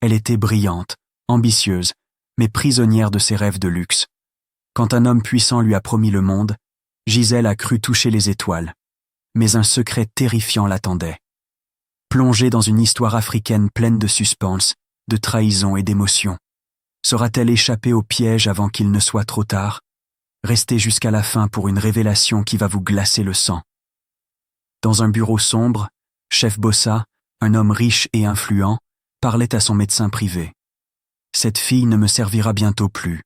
Elle était brillante, ambitieuse, mais prisonnière de ses rêves de luxe. Quand un homme puissant lui a promis le monde, Gisèle a cru toucher les étoiles. Mais un secret terrifiant l'attendait. Plongée dans une histoire africaine pleine de suspense, de trahison et d'émotion, saura-t-elle échapper au piège avant qu'il ne soit trop tard? Restez jusqu'à la fin pour une révélation qui va vous glacer le sang. Dans un bureau sombre, Chef Bossa, un homme riche et influent, parlait à son médecin privé. « Cette fille ne me servira bientôt plus »,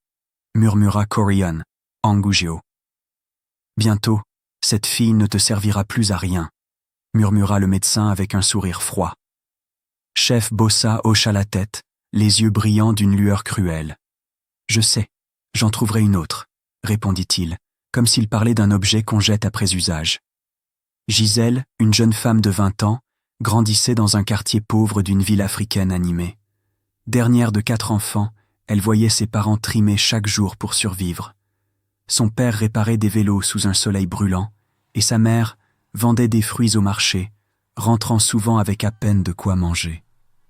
murmura Corian, Angugio. « Bientôt, cette fille ne te servira plus à rien », murmura le médecin avec un sourire froid. Chef Bossa hocha la tête, les yeux brillants d'une lueur cruelle. « Je sais, j'en trouverai une autre », répondit-il, comme s'il parlait d'un objet qu'on jette après usage. Gisèle, une jeune femme de 20 ans, grandissait dans un quartier pauvre d'une ville africaine animée. Dernière de 4 enfants, elle voyait ses parents trimer chaque jour pour survivre. Son père réparait des vélos sous un soleil brûlant, et sa mère vendait des fruits au marché, rentrant souvent avec à peine de quoi manger.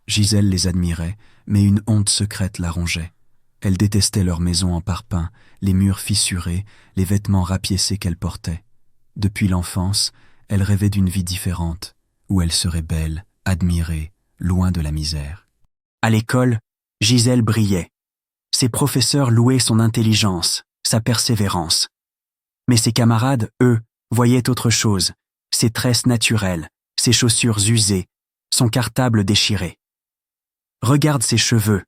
Gisèle les admirait, mais une honte secrète la rongeait. Elle détestait leur maison en parpaing, les murs fissurés, les vêtements rapiécés qu'elle portait. Depuis l'enfance, elle rêvait d'une vie différente, où elle serait belle, admirée, loin de la misère. À l'école, Gisèle brillait. Ses professeurs louaient son intelligence, sa persévérance. Mais ses camarades, eux, voyaient autre chose, ses tresses naturelles, ses chaussures usées, son cartable déchiré. « Regarde ses cheveux,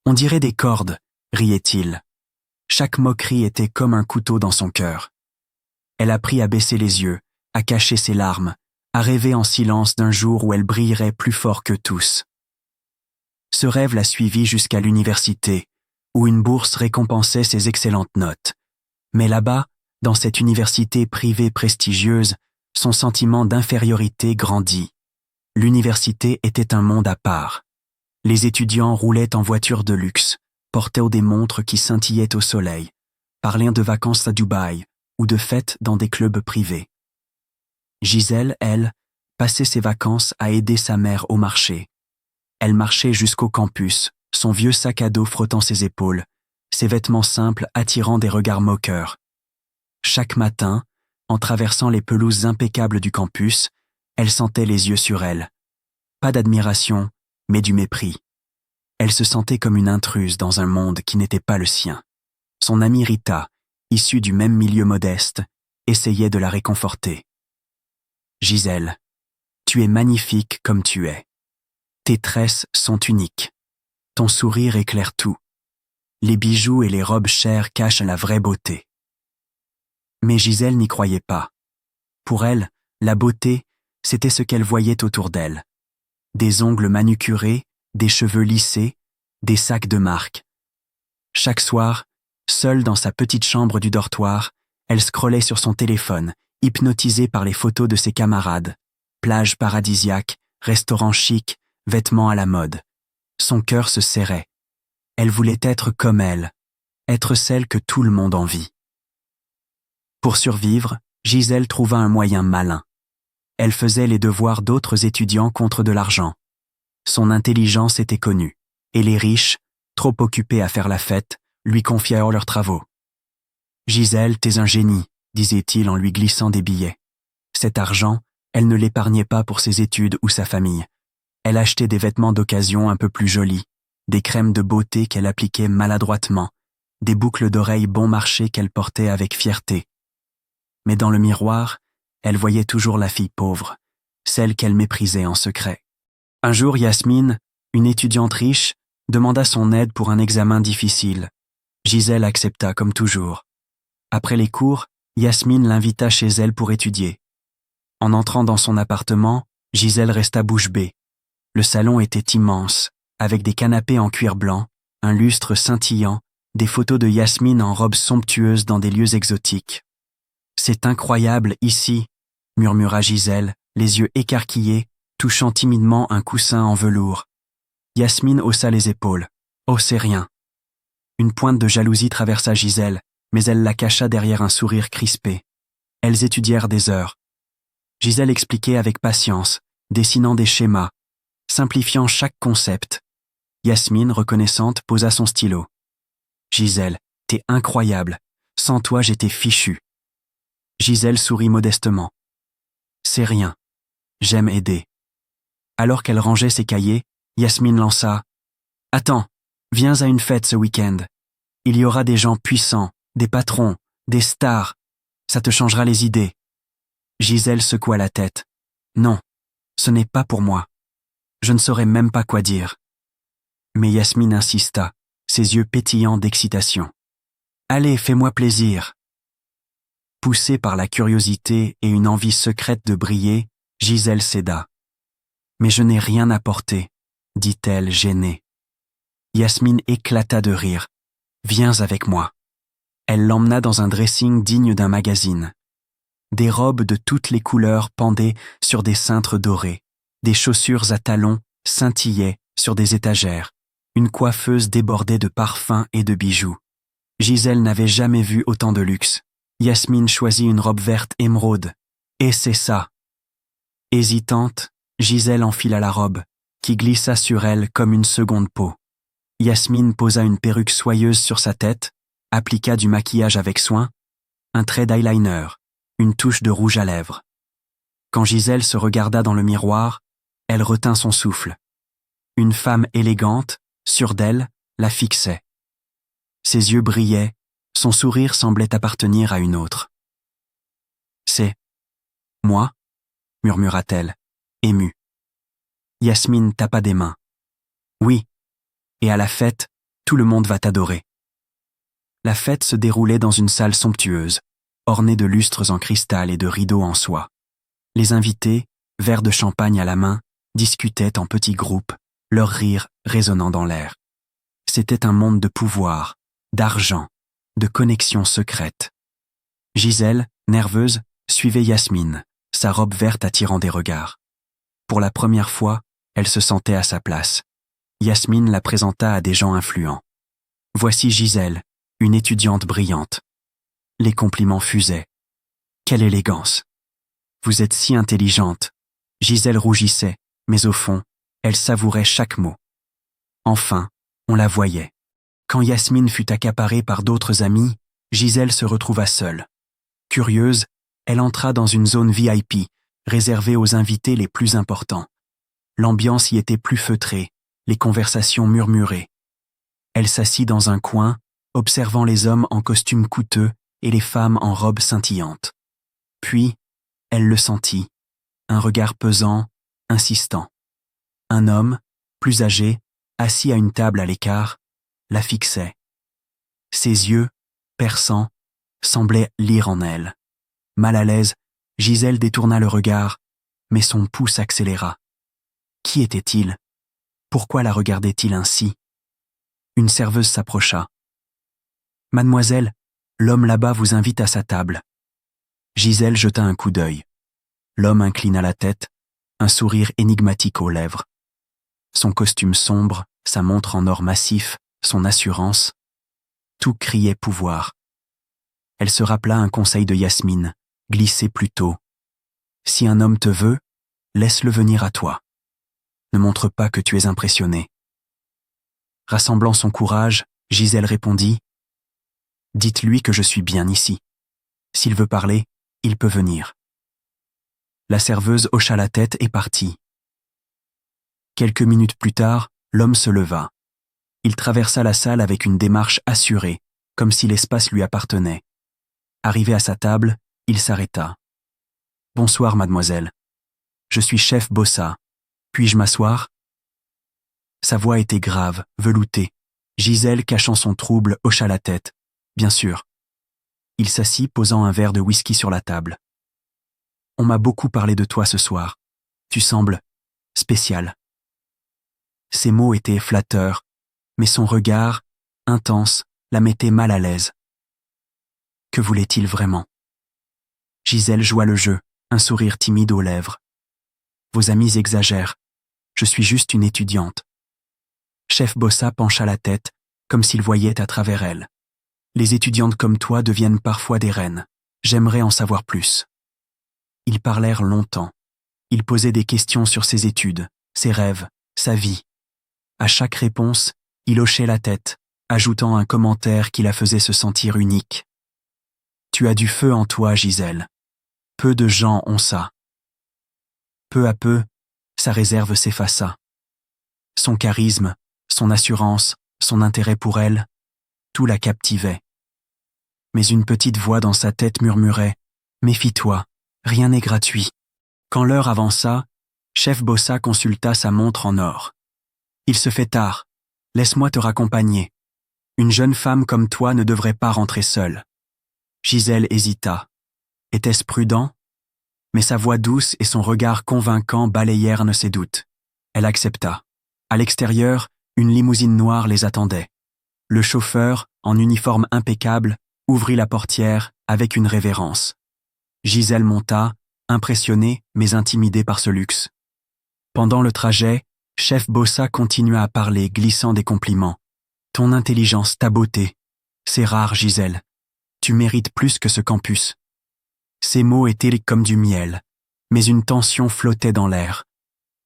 on dirait des cordes », riait-il. Chaque moquerie était comme un couteau dans son cœur. Elle apprit à baisser les yeux, à cacher ses larmes, à rêver en silence d'un jour où elle brillerait plus fort que tous. Ce rêve la suivit jusqu'à l'université, où une bourse récompensait ses excellentes notes. Mais là-bas, dans cette université privée prestigieuse, son sentiment d'infériorité grandit. L'université était un monde à part. Les étudiants roulaient en voitures de luxe, portaient des montres qui scintillaient au soleil, parlaient de vacances à Dubaï ou de fêtes dans des clubs privés. Gisèle, elle, passait ses vacances à aider sa mère au marché. Elle marchait jusqu'au campus, son vieux sac à dos frottant ses épaules, ses vêtements simples attirant des regards moqueurs. Chaque matin, en traversant les pelouses impeccables du campus, elle sentait les yeux sur elle. Pas d'admiration, mais du mépris. Elle se sentait comme une intruse dans un monde qui n'était pas le sien. Son amie Rita, issue du même milieu modeste, essayait de la réconforter. « Gisèle, tu es magnifique comme tu es. Tes tresses sont uniques. Ton sourire éclaire tout. Les bijoux et les robes chères cachent la vraie beauté. » Mais Gisèle n'y croyait pas. Pour elle, la beauté, c'était ce qu'elle voyait autour d'elle. Des ongles manucurés, des cheveux lissés, des sacs de marque. Chaque soir, seule dans sa petite chambre du dortoir, elle scrollait sur son téléphone, hypnotisée par les photos de ses camarades. Plages paradisiaques, restaurants chics, vêtements à la mode. Son cœur se serrait. Elle voulait être comme elle, être celle que tout le monde envie. Pour survivre, Gisèle trouva un moyen malin. Elle faisait les devoirs d'autres étudiants contre de l'argent. Son intelligence était connue, et les riches, trop occupés à faire la fête, lui confièrent leurs travaux. « Gisèle, t'es un génie », disait-il en lui glissant des billets. Cet argent, elle ne l'épargnait pas pour ses études ou sa famille. Elle achetait des vêtements d'occasion un peu plus jolis, des crèmes de beauté qu'elle appliquait maladroitement, des boucles d'oreilles bon marché qu'elle portait avec fierté. Mais dans le miroir, elle voyait toujours la fille pauvre, celle qu'elle méprisait en secret. Un jour, Yasmine, une étudiante riche, demanda son aide pour un examen difficile. Gisèle accepta comme toujours. Après les cours, Yasmine l'invita chez elle pour étudier. En entrant dans son appartement, Gisèle resta bouche bée. Le salon était immense, avec des canapés en cuir blanc, un lustre scintillant, des photos de Yasmine en robe somptueuse dans des lieux exotiques. « C'est incroyable ici », murmura Gisèle, les yeux écarquillés, touchant timidement un coussin en velours. Yasmine haussa les épaules. « Oh, c'est rien ». Une pointe de jalousie traversa Gisèle, mais elle la cacha derrière un sourire crispé. Elles étudièrent des heures. Gisèle expliquait avec patience, dessinant des schémas, simplifiant chaque concept. Yasmine, reconnaissante, posa son stylo. Gisèle, t'es incroyable. Sans toi, j'étais fichue. Gisèle sourit modestement. C'est rien. J'aime aider. Alors qu'elle rangeait ses cahiers, Yasmine lança. Attends, viens à une fête ce week-end. Il y aura des gens puissants, des patrons, des stars. Ça te changera les idées. Gisèle secoua la tête. Non, ce n'est pas pour moi. Je ne saurais même pas quoi dire. Mais Yasmine insista, ses yeux pétillants d'excitation. Allez, fais-moi plaisir. Poussée par la curiosité et une envie secrète de briller, Gisèle céda. Mais je n'ai rien apporté, dit-elle gênée. Yasmine éclata de rire. Viens avec moi. Elle l'emmena dans un dressing digne d'un magazine. Des robes de toutes les couleurs pendaient sur des cintres dorés. Des chaussures à talons scintillaient sur des étagères. Une coiffeuse débordait de parfums et de bijoux. Gisèle n'avait jamais vu autant de luxe. Yasmine choisit une robe verte émeraude. Et c'est ça. Hésitante, Gisèle enfila la robe, qui glissa sur elle comme une seconde peau. Yasmine posa une perruque soyeuse sur sa tête, appliqua du maquillage avec soin, un trait d'eyeliner, une touche de rouge à lèvres. Quand Gisèle se regarda dans le miroir, elle retint son souffle. Une femme élégante, sûre d'elle, la fixait. Ses yeux brillaient, son sourire semblait appartenir à une autre. « C'est moi ?» murmura-t-elle, émue. Yasmine tapa des mains. « Oui, et à la fête, tout le monde va t'adorer. » La fête se déroulait dans une salle somptueuse, ornée de lustres en cristal et de rideaux en soie. Les invités, verres de champagne à la main, discutaient en petits groupes, leurs rires résonnant dans l'air. C'était un monde de pouvoir, d'argent, de connexions secrètes. Gisèle, nerveuse, suivait Yasmine, sa robe verte attirant des regards. Pour la première fois, elle se sentait à sa place. Yasmine la présenta à des gens influents. Voici Gisèle, une étudiante brillante. Les compliments fusaient. Quelle élégance! Vous êtes si intelligente. Gisèle rougissait, mais au fond, elle savourait chaque mot. Enfin, on la voyait. Quand Yasmine fut accaparée par d'autres amis, Gisèle se retrouva seule. Curieuse, elle entra dans une zone VIP, réservée aux invités les plus importants. L'ambiance y était plus feutrée, les conversations murmurées. Elle s'assit dans un coin, observant les hommes en costumes coûteux et les femmes en robes scintillantes. Puis, elle le sentit, un regard pesant, insistant. Un homme, plus âgé, assis à une table à l'écart, la fixait. Ses yeux, perçants, semblaient lire en elle. Mal à l'aise, Gisèle détourna le regard, mais son pouls s'accéléra. Qui était-il? Pourquoi la regardait-il ainsi? Une serveuse s'approcha. « Mademoiselle, l'homme là-bas vous invite à sa table. » Gisèle jeta un coup d'œil. L'homme inclina la tête, un sourire énigmatique aux lèvres. Son costume sombre, sa montre en or massif, son assurance, tout criait pouvoir. Elle se rappela un conseil de Yasmine, glissé plus tôt. « Si un homme te veut, laisse-le venir à toi. Ne montre pas que tu es impressionné. » Rassemblant son courage, Gisèle répondit « Dites-lui que je suis bien ici. S'il veut parler, il peut venir. » La serveuse hocha la tête et partit. Quelques minutes plus tard, l'homme se leva. Il traversa la salle avec une démarche assurée, comme si l'espace lui appartenait. Arrivé à sa table, il s'arrêta. « Bonsoir, mademoiselle. Je suis chef Bossa. Puis-je m'asseoir ?» Sa voix était grave, veloutée. Gisèle, cachant son trouble, hocha la tête. « Bien sûr. » Il s'assit, posant un verre de whisky sur la table. « On m'a beaucoup parlé de toi ce soir. Tu sembles spécial. » Ses mots étaient flatteurs, mais son regard, intense, la mettait mal à l'aise. Que voulait-il vraiment? Gisèle joua le jeu, un sourire timide aux lèvres. « Vos amis exagèrent. Je suis juste une étudiante. » Chef Bossa pencha la tête, comme s'il voyait à travers elle. « Les étudiantes comme toi deviennent parfois des reines. J'aimerais en savoir plus. » Ils parlèrent longtemps. Il posait des questions sur ses études, ses rêves, sa vie. À chaque réponse, il hochait la tête, ajoutant un commentaire qui la faisait se sentir unique. Tu as du feu en toi, Gisèle. Peu de gens ont ça. Peu à peu, sa réserve s'effaça. Son charisme, son assurance, son intérêt pour elle, tout la captivait. Mais une petite voix dans sa tête murmurait « Méfie-toi, rien n'est gratuit ». Quand l'heure avança, Chef Bossa consulta sa montre en or. « Il se fait tard, laisse-moi te raccompagner. Une jeune femme comme toi ne devrait pas rentrer seule. » Gisèle hésita. Était-ce prudent? Mais sa voix douce et son regard convaincant balayèrent ses doutes. Elle accepta. À l'extérieur, une limousine noire les attendait. Le chauffeur, en uniforme impeccable, ouvrit la portière avec une révérence. Gisèle monta, impressionnée mais intimidée par ce luxe. Pendant le trajet, Chef Bossa continua à parler, glissant des compliments. « Ton intelligence, ta beauté. C'est rare, Gisèle. Tu mérites plus que ce campus. » Ces mots étaient comme du miel, mais une tension flottait dans l'air.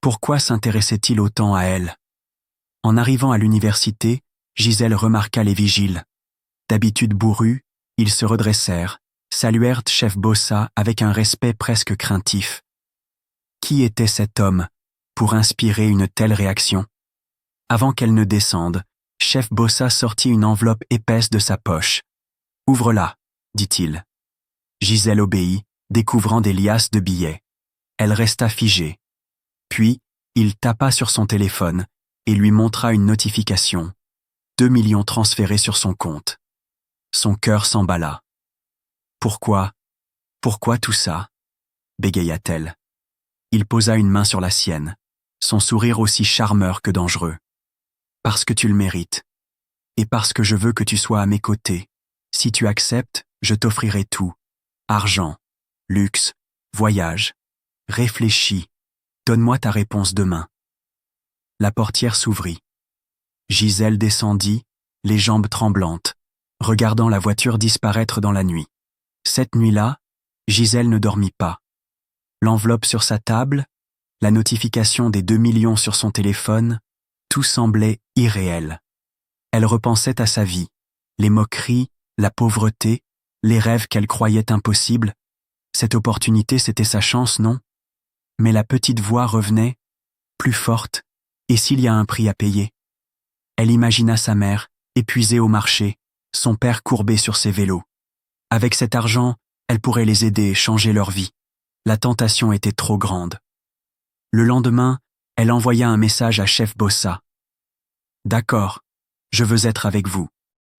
Pourquoi s'intéressait-il autant à elle? En arrivant à l'université, Gisèle remarqua les vigiles. D'habitude bourrus, ils se redressèrent, saluèrent Chef Bossa avec un respect presque craintif. Qui était cet homme pour inspirer une telle réaction? Avant qu'elle ne descende, Chef Bossa sortit une enveloppe épaisse de sa poche. « Ouvre-la, dit-il. » Gisèle obéit, découvrant des liasses de billets. Elle resta figée. Puis, il tapa sur son téléphone et lui montra une notification. 2 millions transférés sur son compte. Son cœur s'emballa. « Pourquoi tout ça ?» bégaya-t-elle. Il posa une main sur la sienne, son sourire aussi charmeur que dangereux. « Parce que tu le mérites. Et parce que je veux que tu sois à mes côtés. Si tu acceptes, je t'offrirai tout. Argent, luxe, voyage. Réfléchis. Donne-moi ta réponse demain. » La portière s'ouvrit. Gisèle descendit, les jambes tremblantes, regardant la voiture disparaître dans la nuit. Cette nuit-là, Gisèle ne dormit pas. L'enveloppe sur sa table, la notification des 2 millions sur son téléphone, tout semblait irréel. Elle repensait à sa vie, les moqueries, la pauvreté, les rêves qu'elle croyait impossibles. Cette opportunité, c'était sa chance, non? Mais la petite voix revenait, plus forte, et s'il y a un prix à payer? Elle imagina sa mère, épuisée au marché, son père courbé sur ses vélos. Avec cet argent, elle pourrait les aider et changer leur vie. La tentation était trop grande. Le lendemain, elle envoya un message à Chef Bossa. « D'accord, je veux être avec vous. »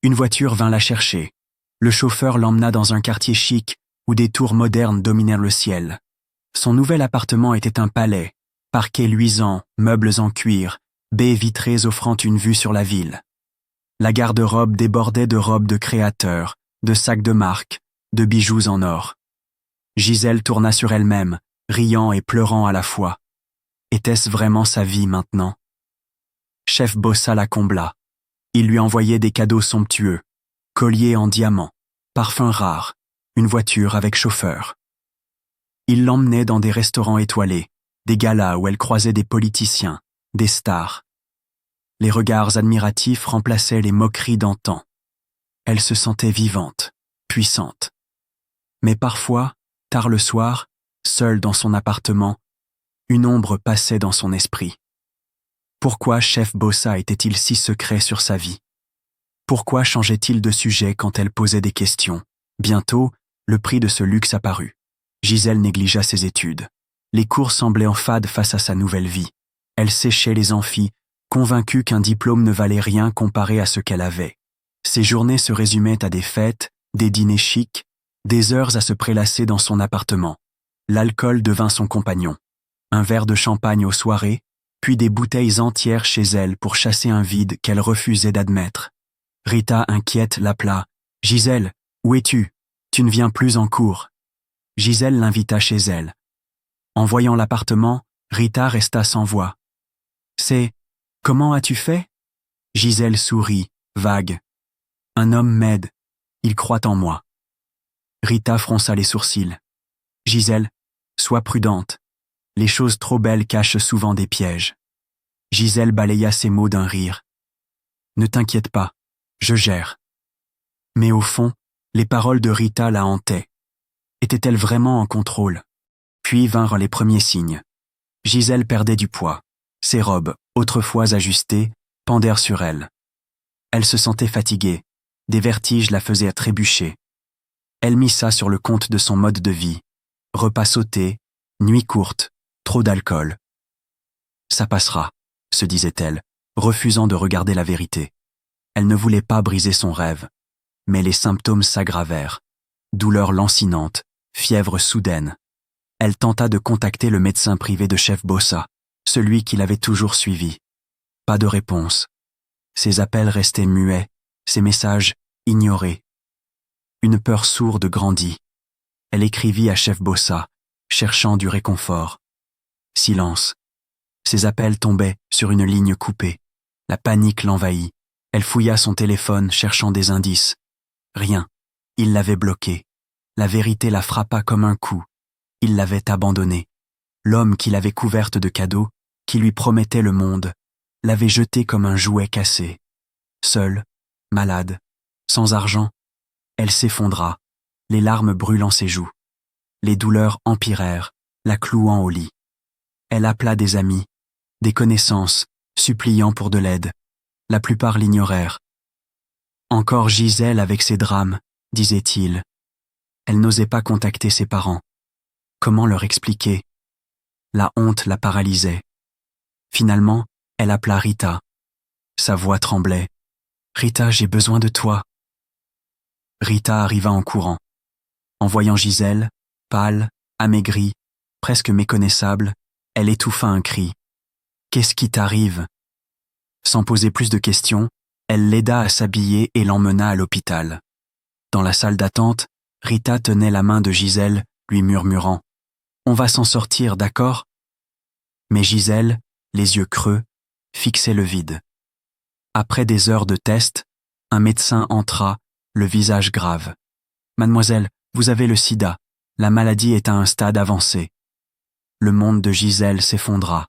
Une voiture vint la chercher. Le chauffeur l'emmena dans un quartier chic où des tours modernes dominèrent le ciel. Son nouvel appartement était un palais, parquet luisant, meubles en cuir, baies vitrées offrant une vue sur la ville. La garde-robe débordait de robes de créateurs, de sacs de marque, de bijoux en or. Gisèle tourna sur elle-même, riant et pleurant à la fois. Était-ce vraiment sa vie maintenant? Chef Bossa la combla. Il lui envoyait des cadeaux somptueux, colliers en diamants, parfums rares, une voiture avec chauffeur. Il l'emmenait dans des restaurants étoilés, des galas où elle croisait des politiciens, des stars. Les regards admiratifs remplaçaient les moqueries d'antan. Elle se sentait vivante, puissante. Mais parfois, tard le soir, seule dans son appartement, une ombre passait dans son esprit. Pourquoi Chef Bossa était-il si secret sur sa vie? Pourquoi changeait-il de sujet quand elle posait des questions? Bientôt, le prix de ce luxe apparut. Gisèle négligea ses études. Les cours semblaient en fade face à sa nouvelle vie. Elle séchait les amphis, convaincue qu'un diplôme ne valait rien comparé à ce qu'elle avait. Ses journées se résumaient à des fêtes, des dîners chics, des heures à se prélasser dans son appartement. L'alcool devint son compagnon. Un verre de champagne aux soirées, puis des bouteilles entières chez elle pour chasser un vide qu'elle refusait d'admettre. Rita, inquiète, l'appela. « Gisèle, où es-tu? Tu ne viens plus en cours. » Gisèle l'invita chez elle. En voyant l'appartement, Rita resta sans voix. « C'est... Comment as-tu fait ?» Gisèle sourit, vague. « Un homme m'aide. Il croit en moi. » Rita fronça les sourcils. « Gisèle, sois prudente. Les choses trop belles cachent souvent des pièges. » Gisèle balaya ses mots d'un rire. Ne t'inquiète pas, je gère. Mais au fond, les paroles de Rita la hantaient. Était-elle vraiment en contrôle? Puis vinrent les premiers signes. Gisèle perdait du poids. Ses robes, autrefois ajustées, pendèrent sur elle. Elle se sentait fatiguée. Des vertiges la faisaient trébucher. Elle mit ça sur le compte de son mode de vie. Repas sautés, nuits courtes, trop d'alcool. Ça passera, se disait-elle, refusant de regarder la vérité. Elle ne voulait pas briser son rêve. Mais les symptômes s'aggravèrent. Douleurs lancinantes, fièvre soudaine. Elle tenta de contacter le médecin privé de Chef Bossa, celui qui l'avait toujours suivi. Pas de réponse. Ses appels restaient muets, ses messages ignorés. Une peur sourde grandit. Elle écrivit à Chef Bossa, cherchant du réconfort. Silence. Ses appels tombaient sur une ligne coupée. La panique l'envahit. Elle fouilla son téléphone, cherchant des indices. Rien. Il l'avait bloqué. La vérité la frappa comme un coup. Il l'avait abandonnée. L'homme qui l'avait couverte de cadeaux, qui lui promettait le monde, l'avait jetée comme un jouet cassé. Seule, malade, sans argent, elle s'effondra, les larmes brûlant ses joues. Les douleurs empirèrent, la clouant au lit. Elle appela des amis, des connaissances, suppliant pour de l'aide. La plupart l'ignorèrent. Encore Gisèle avec ses drames, disait-il. Elle n'osait pas contacter ses parents. Comment leur expliquer? La honte la paralysait. Finalement, elle appela Rita. Sa voix tremblait. « Rita, j'ai besoin de toi. » Rita arriva en courant. En voyant Gisèle, pâle, amaigrie, presque méconnaissable, elle étouffa un cri. « Qu'est-ce qui t'arrive ?» Sans poser plus de questions, elle l'aida à s'habiller et l'emmena à l'hôpital. Dans la salle d'attente, Rita tenait la main de Gisèle, lui murmurant « On va s'en sortir, d'accord ?» Mais Gisèle, les yeux creux, fixait le vide. Après des heures de tests, un médecin entra, le visage grave. « Mademoiselle, vous avez le sida. La maladie est à un stade avancé. » Le monde de Gisèle s'effondra.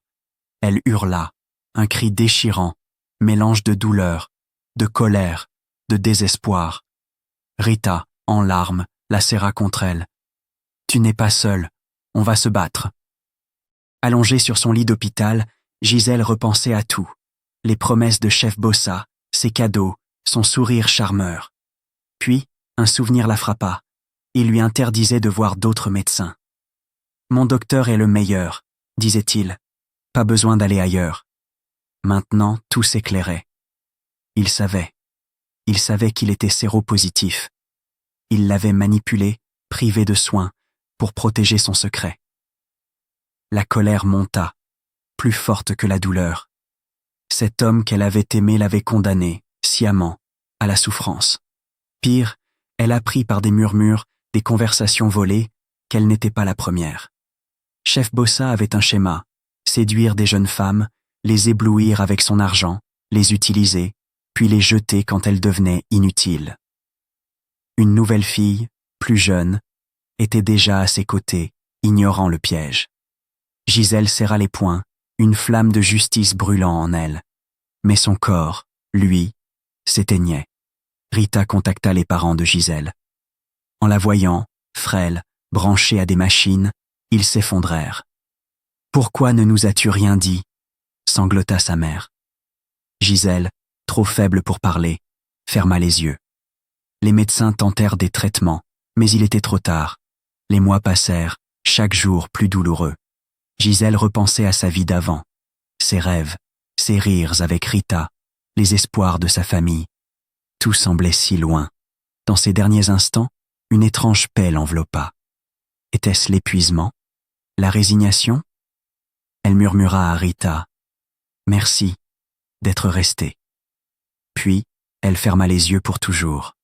Elle hurla, un cri déchirant, mélange de douleur, de colère, de désespoir. Rita, en larmes, la serra contre elle. « Tu n'es pas seule, on va se battre. » Allongée sur son lit d'hôpital, Gisèle repensait à tout. Les promesses de Chef Bossa, ses cadeaux, son sourire charmeur. Puis, un souvenir la frappa. Il lui interdisait de voir d'autres médecins. « Mon docteur est le meilleur, » disait-il. « Pas besoin d'aller ailleurs. » Maintenant, tout s'éclairait. Il savait. Il savait qu'il était séropositif. Il l'avait manipulé, privé de soins, pour protéger son secret. La colère monta, plus forte que la douleur. Cet homme qu'elle avait aimé l'avait condamné, sciemment, à la souffrance. Pire, elle apprit par des murmures, des conversations volées, qu'elle n'était pas la première. Chef Bossa avait un schéma, séduire des jeunes femmes, les éblouir avec son argent, les utiliser, puis les jeter quand elles devenaient inutiles. Une nouvelle fille, plus jeune, était déjà à ses côtés, ignorant le piège. Gisèle serra les poings, une flamme de justice brûlant en elle. Mais son corps, lui, s'éteignait. Rita contacta les parents de Gisèle. En la voyant, frêle, branchée à des machines, ils s'effondrèrent. « Pourquoi ne nous as-tu rien dit ?» sanglota sa mère. Gisèle, trop faible pour parler, ferma les yeux. Les médecins tentèrent des traitements, mais il était trop tard. Les mois passèrent, chaque jour plus douloureux. Gisèle repensait à sa vie d'avant, ses rêves, ses rires avec Rita, les espoirs de sa famille. Tout semblait si loin. Dans ces derniers instants, une étrange paix l'enveloppa. Était-ce l'épuisement? La résignation? Elle murmura à Rita « Merci d'être restée. » Puis, elle ferma les yeux pour toujours.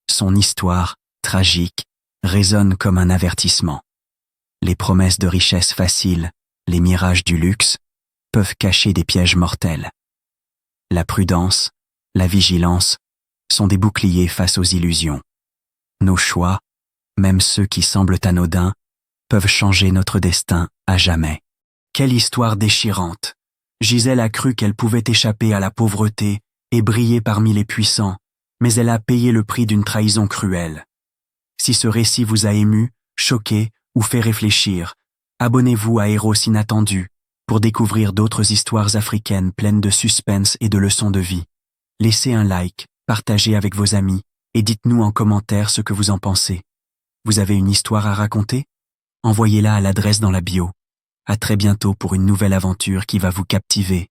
Son histoire, tragique, résonne comme un avertissement. Les promesses de richesse facile, les mirages du luxe, peuvent cacher des pièges mortels. La prudence, la vigilance sont des boucliers face aux illusions. Nos choix, même ceux qui semblent anodins, peuvent changer notre destin à jamais. Quelle histoire déchirante! Gisèle a cru qu'elle pouvait échapper à la pauvreté et briller parmi les puissants, mais elle a payé le prix d'une trahison cruelle. Si ce récit vous a ému, choqué ou fait réfléchir, abonnez-vous à Héros Inattendus pour découvrir d'autres histoires africaines pleines de suspense et de leçons de vie. Laissez un like, partagez avec vos amis et dites-nous en commentaire ce que vous en pensez. Vous avez une histoire à raconter? Envoyez-la à l'adresse dans la bio. À très bientôt pour une nouvelle aventure qui va vous captiver.